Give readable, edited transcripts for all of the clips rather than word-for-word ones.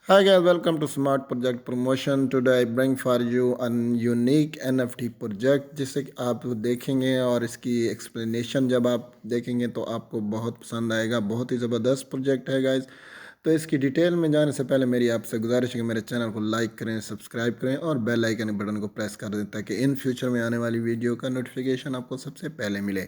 Hi guys, welcome to Smart Project Promotion. Today I bring for you a unique NFT project जिसे कि आप देखेंगे और इसकी एक्सप्लेनेशन जब आप देखेंगे तो आपको बहुत पसंद आएगा। बहुत ही ज़बरदस्त प्रोजेक्ट है गाइस। तो इसकी डिटेल में जाने से पहले मेरी आपसे गुजारिश है कि मेरे चैनल को लाइक करें, सब्सक्राइब करें और बेल आइकन बटन को प्रेस कर दें ताकि इन फ्यूचर में आने वाली वीडियो का नोटिफिकेशन आपको सबसे पहले मिले।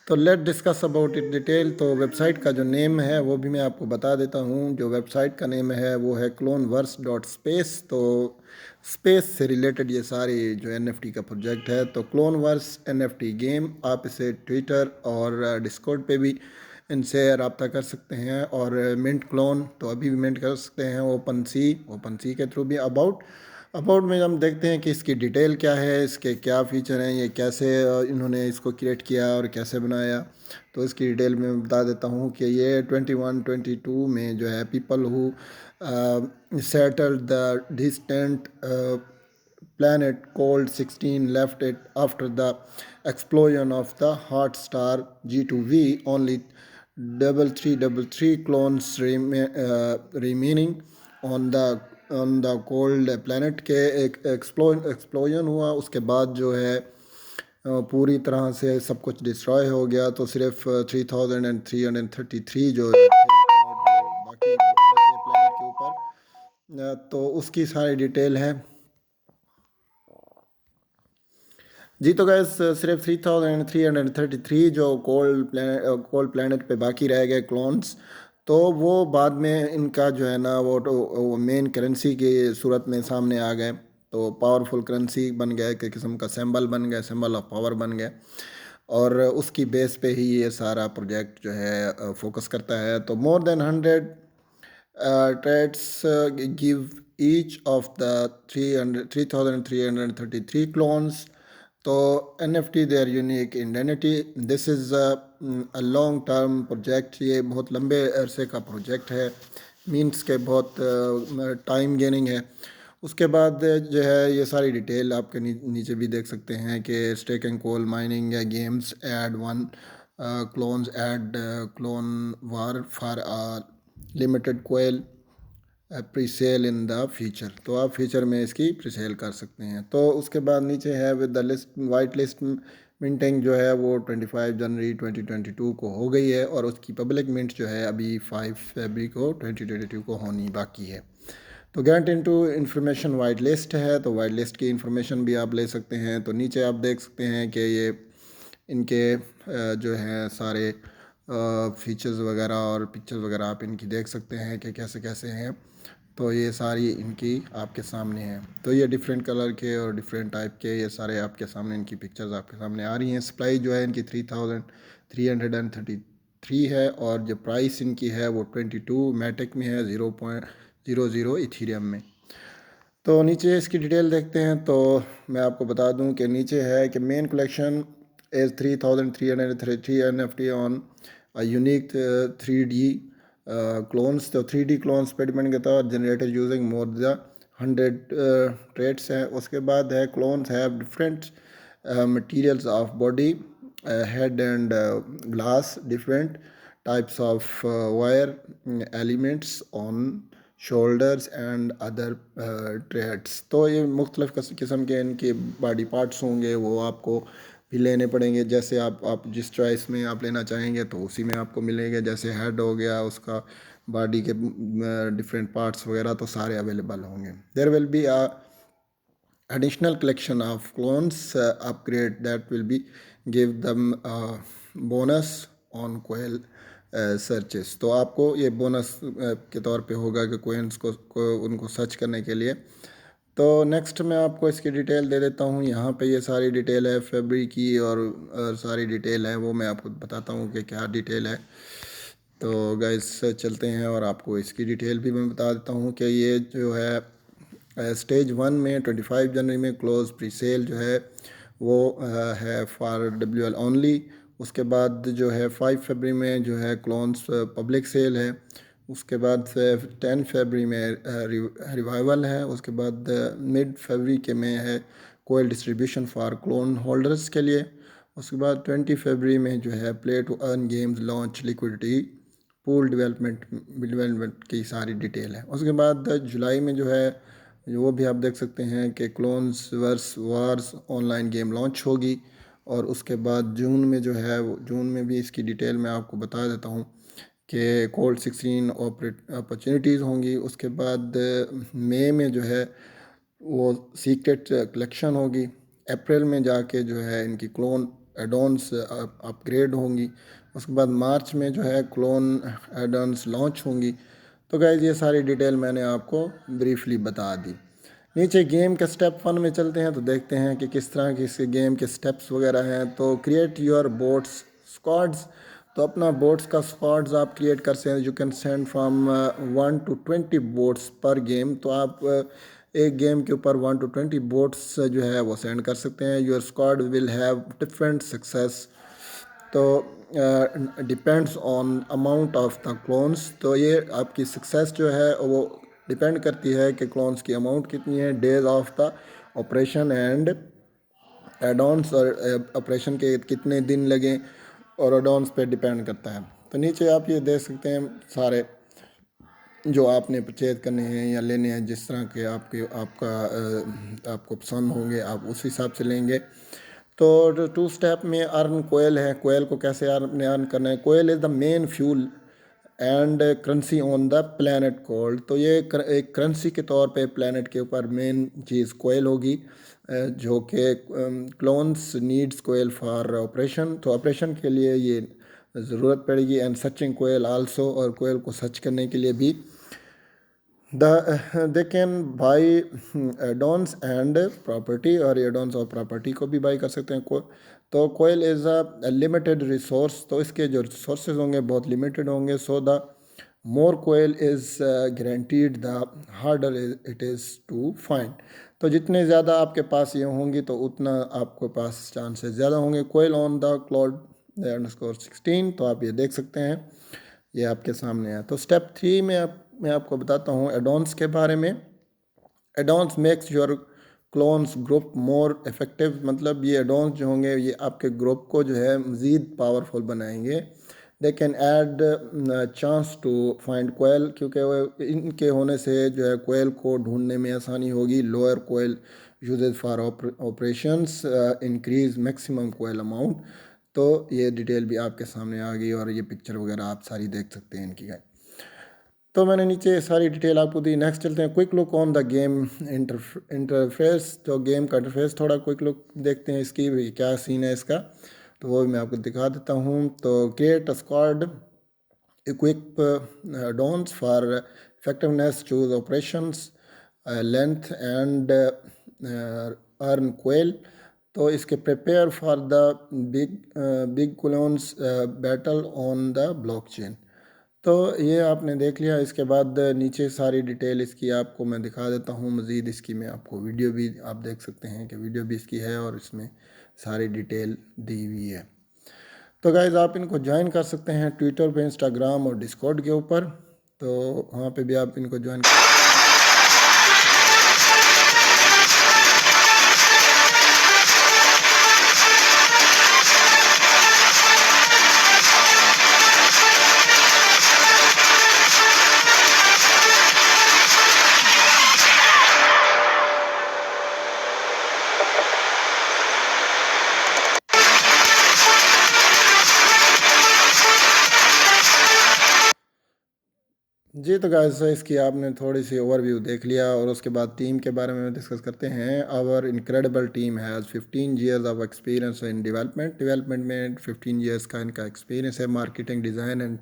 तो let discuss about it detail. तो वेबसाइट का जो नेम है वो भी मैं आपको बता देता हूँ। जो वेबसाइट का नेम है वो है cloneverse.space। तो स्पेस से रिलेटेड ये सारी जो NFT का प्रोजेक्ट है। तो क्लोनवर्स NFT गेम, आप इसे ट्विटर और डिस्कॉर्ड पे भी इनसे रब्ता कर सकते हैं। और मिंट क्लोन तो अभी भी मिंट कर सकते हैं ओपन सी के थ्रू भी। अबाउट में हम देखते हैं कि इसकी डिटेल क्या है, इसके क्या फ़ीचर हैं, ये कैसे इन्होंने इसको क्रिएट किया और कैसे बनाया। तो इसकी डिटेल में बता देता हूँ कि ये 2122 में जो है people who settle the distant planet called 16 left it after the explosion of the hot star G2V. Only 3333 clones remaining on the cold planet के एक एक्सप्लोजन हुआ। उसके बाद जो है पूरी तरह से सब कुछ डिस्ट्रॉय हो गया। तो सिर्फ 3333 जो बाकी बचे प्लेनेट के ऊपर। तो उसकी सारी डिटेल है जी। तो गैस सिर्फ 3333 जो कोल्ड प्लैनेट पे बाकी रह गए क्लोन्स। तो वो बाद में इनका जो है ना वो मेन करेंसी की सूरत में सामने आ गए। तो पावरफुल करेंसी बन गया, एक किस्म का सिंबल बन गया, सिंबल ऑफ पावर बन गया। और उसकी बेस पे ही ये सारा प्रोजेक्ट जो है फोकस करता है। तो more than 100 traits give each of the 3333 clones तो NFT their unique identity। This is a long term project. ये बहुत लंबे अरसे का प्रोजेक्ट है, मीन्स के बहुत टाइम गेनिंग है। उसके बाद जो है ये सारी डिटेल आपके नीचे भी देख सकते हैं कि स्टेक एंड कोल माइनिंग या games ad one clones ad clone war for limited coil pre sale in the future. तो आप फ्यूचर में इसकी प्री सेल कर सकते हैं। तो उसके बाद नीचे है with the list white list minting जो है वो 25 जनवरी 2022 को हो गई है। और उसकी पब्लिक मिंट जो है अभी 5 फरवरी को 2022 को होनी बाकी है। तो get into information white list है। तो वाइट लिस्ट की इंफॉर्मेशन भी आप ले सकते हैं। तो नीचे आप देख सकते हैं कि ये इनके जो हैं सारे फीचर्स वगैरह और पिक्चर्स वगैरह आप इनकी देख सकते हैं कि कैसे कैसे हैं। तो ये सारी इनकी आपके सामने हैं। तो ये डिफरेंट कलर के और डिफरेंट टाइप के ये सारे आपके सामने इनकी पिक्चर्स आपके सामने आ रही हैं। सप्लाई जो है इनकी 3333 है और जो प्राइस इनकी है वो 22 मैटिक में है, 0.00 इथीरियम में। तो नीचे इसकी डिटेल देखते हैं। तो मैं आपको बता दूं कि नीचे है कि main collection is 3333 NFT on unique 3D clones. तो 3D क्लोन्स पे डिपेंड करता है और generated using more the 100 traits हैं। उसके बाद है clones have different materials of body head and glass, different types of wire elements on shoulders and other traits. तो ये मुख्तलिफ़ किस्म के इनके बॉडी पार्ट्स होंगे, वो आपको भी लेने पड़ेंगे। जैसे आप जिस चॉइस में आप लेना चाहेंगे तो उसी में आपको मिलेंगे। जैसे हेड हो गया, उसका बॉडी के डिफरेंट पार्ट्स वगैरह तो सारे अवेलेबल होंगे। There will be a additional collection of clones upgrade that will be give them bonus on quail searches. तो आपको ये बोनस के तौर पे होगा कि कोइंस को उनको सर्च करने के लिए। तो नेक्स्ट मैं आपको इसकी डिटेल दे देता हूँ। यहाँ पे ये सारी डिटेल है फरवरी की और सारी डिटेल है वो मैं आपको बताता हूँ कि क्या डिटेल है। तो गाइस चलते हैं और आपको इसकी डिटेल भी मैं बता देता हूँ कि ये जो है स्टेज 1 में 25 जनवरी में क्लोज प्री सेल जो है वो है फॉर WL ओनली। उसके बाद जो है 5 फरवरी में जो है क्लोन्स पब्लिक सेल है। उसके बाद 10 फरवरी में रिवाइवल है। उसके बाद मिड फरवरी के में है coil distribution for clone holders के लिए। उसके बाद 20 फरवरी में जो है play to earn games launch liquidity pool development की सारी डिटेल है। उसके बाद जुलाई में जो है वो भी आप देख सकते हैं कि clones verse wars online game launch होगी। और उसके बाद जून में जो है वो जून में भी इसकी डिटेल मैं आपको बता देता हूँ कि कोल्ड 16 अपॉर्चुनिटीज़ होंगी। उसके बाद मई में जो है वो सीक्रेट कलेक्शन होगी। अप्रैल में जाके जो है इनकी क्लोन एडॉन्स अपग्रेड होंगी। उसके बाद मार्च में जो है क्लोन एडॉन्स लॉन्च होंगी। तो गाइज ये सारी डिटेल मैंने आपको ब्रीफली बता दी। नीचे गेम के स्टेप 1 में चलते हैं तो देखते हैं कि किस तरह की इसके गेम के स्टेप्स वगैरह हैं। तो क्रिएट योर बोट्स स्क्वाड्स, तो अपना बोट्स का स्क्वाड्स आप क्रिएट कर सकते हैं। You can send from 1 to 20 boats पर गेम। तो आप एक गेम के ऊपर 1 to 20 बोट्स जो है वो सेंड कर सकते हैं। Your squad will have different success, तो depends on amount of the clones. तो ये आपकी सक्सेस जो है वो डिपेंड करती है कि क्लोन्स की अमाउंट कितनी है, days of the operation and add-ons, और ऑपरेशन के कितने दिन लगे और एडॉन्स पे डिपेंड करता है। तो नीचे आप ये देख सकते हैं सारे जो आपने परचेज करने हैं या लेने हैं, जिस तरह के आपको पसंद होंगे आप उस हिसाब से लेंगे। तो 2 स्टेप में अर्न कोयल है। कोयल को कैसे अर्न करना है? Coal is the main fuel and currency on the planet cold. तो ये एक करेंसी के तौर पे प्लानट के ऊपर मेन चीज़ कोयल होगी, जो कि clones needs coil for operation. तो ऑपरेशन के लिए ये ज़रूरत पड़ेगी। एंड सर्चिंग कोयल आल्सो, और कोयल को सर्च करने के लिए भी they can buy add-ons and property, और एडॉन्स और प्रॉपर्टी को भी बाई कर सकते हैं। तो coil is a limited resource, तो इसके जो रिसोर्सेज होंगे बहुत लिमिटेड होंगे। So the more coil is guaranteed the harder it is to find. तो जितने ज़्यादा आपके पास ये होंगी तो उतना आपके पास चांसेस ज़्यादा होंगे। कोयल ऑन द क्लाउड अंडरस्कोर 16, तो आप ये देख सकते हैं, ये आपके सामने है। तो स्टेप 3 में मैं आपको बताता हूँ एडॉन्स के बारे में। Add-ons makes your clones group more effective, मतलब ये एडॉन्स जो होंगे ये आपके ग्रुप को जो है मज़ीद पावरफुल बनाएंगे। They can add chance to find coal, क्योंकि इनके होने से जो है कोयल को ढूंढने में आसानी होगी। Lower coil usages for operations increase maximum coil amount. तो ये डिटेल भी आपके सामने आ गई, और ये पिक्चर वगैरह आप सारी देख सकते हैं इनकी। तो मैंने नीचे सारी डिटेल आपको दी। नेक्स्ट चलते हैं quick look on the game interface. तो गेम का इंटरफेस थोड़ा क्विक लुक देखते हैं इसकी, क्या सीन है इसका, तो वो भी मैं आपको दिखा देता हूँ। तो create a squad, equip dons for effectiveness, choose operations length and earn quell. तो इसके prepare for the big clones battle on the blockchain. तो ये आपने देख लिया। इसके बाद नीचे सारी डिटेल इसकी आपको मैं दिखा देता हूँ। मज़ीद इसकी मैं आपको वीडियो भी आप देख सकते हैं कि वीडियो भी इसकी है और इसमें सारी डिटेल दी हुई है। तो गाइज़ आप इनको ज्वाइन कर सकते हैं ट्विटर पे, इंस्टाग्राम और डिस्कॉर्ड के ऊपर। तो वहाँ पे भी आप इनको ज्वाइन कर। जी तो गाइस इसकी आपने थोड़ी सी ओवरव्यू देख लिया, और उसके बाद टीम के बारे में डिस्कस करते हैं। Our incredible team has 15 years of experience in development में 15 ईयर्स का इनका एक्सपीरियंस है। Marketing, design and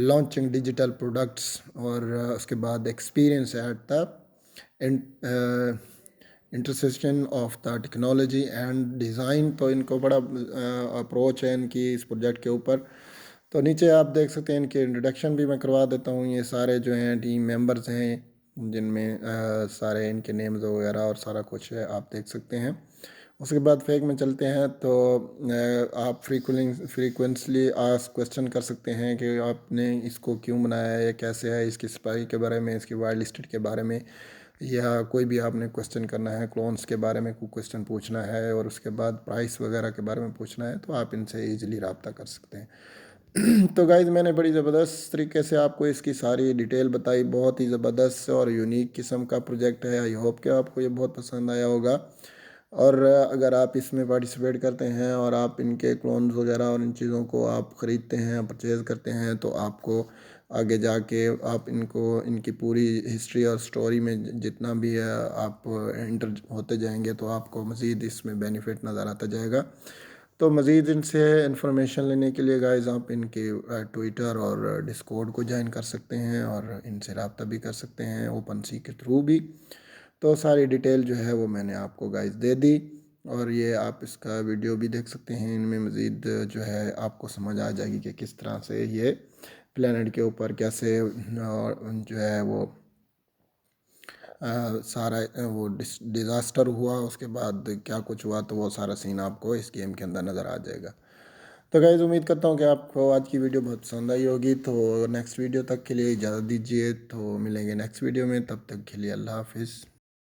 launching digital products, और उसके बाद experience at the intersection of the technology and design. तो इनको बड़ा अप्रोच है इनकी इस प्रोजेक्ट के ऊपर। तो नीचे आप देख सकते हैं इनके इंट्रोडक्शन भी मैं करवा देता हूँ। ये सारे जो हैं टीम मेंबर्स हैं, जिनमें सारे इनके नेम्स वगैरह और सारा कुछ है, आप देख सकते हैं। उसके बाद फेक में चलते हैं। तो आप फ्रीक्वेंटली आस्क क्वेश्चन कर सकते हैं कि आपने इसको क्यों बनाया है, कैसे है, इसकी सफाई के बारे में, इसकी वाइल्ड लिस्टेड के बारे में, या कोई भी आपने क्वेश्चन करना है, क्लोन्स के बारे में कोई क्वेश्चन पूछना है, और उसके बाद प्राइस वगैरह के बारे में पूछना है, तो आप इनसे ईजिली रब्ता कर सकते हैं। तो गाइज़ मैंने बड़ी ज़बरदस्त तरीके से आपको इसकी सारी डिटेल बताई। बहुत ही ज़बरदस्त और यूनिक किस्म का प्रोजेक्ट है। आई होप कि आपको ये बहुत पसंद आया होगा। और अगर आप इसमें पार्टिसिपेट करते हैं और आप इनके क्लोन्स वगैरह और इन चीज़ों को आप ख़रीदते हैं, परचेज़ करते हैं, तो आपको आगे जाके आप इनको इनकी पूरी हिस्ट्री और स्टोरी में जितना भी है आप इंटर होते जाएंगे तो आपको मज़ीद इसमें बेनिफिट नज़र आता जाएगा। तो मज़ीद इनसे इंफॉर्मेशन लेने के लिए गाइज़ आप इनके ट्विटर और डिस्कॉर्ड को ज्वाइन कर सकते हैं और इनसे रब्ता भी कर सकते हैं ओपन सी के थ्रू भी। तो सारी डिटेल जो है वो मैंने आपको गाइज़ दे दी। और ये आप इसका वीडियो भी देख सकते हैं। इनमें मज़ीद जो है आपको समझ आ जाएगी कि किस तरह से ये प्लेनेट के ऊपर कैसे जो है वो सारा वो डिज़ास्टर हुआ, उसके बाद क्या कुछ हुआ, तो वो सारा सीन आपको इस गेम के अंदर नज़र आ जाएगा। तो गाइज़ उम्मीद करता हूँ कि आपको आज की वीडियो बहुत पसंद आई होगी। तो नेक्स्ट वीडियो तक के लिए इजाज़त दीजिए। तो मिलेंगे नेक्स्ट वीडियो में, तब तक के लिए अल्लाह हाफिज़।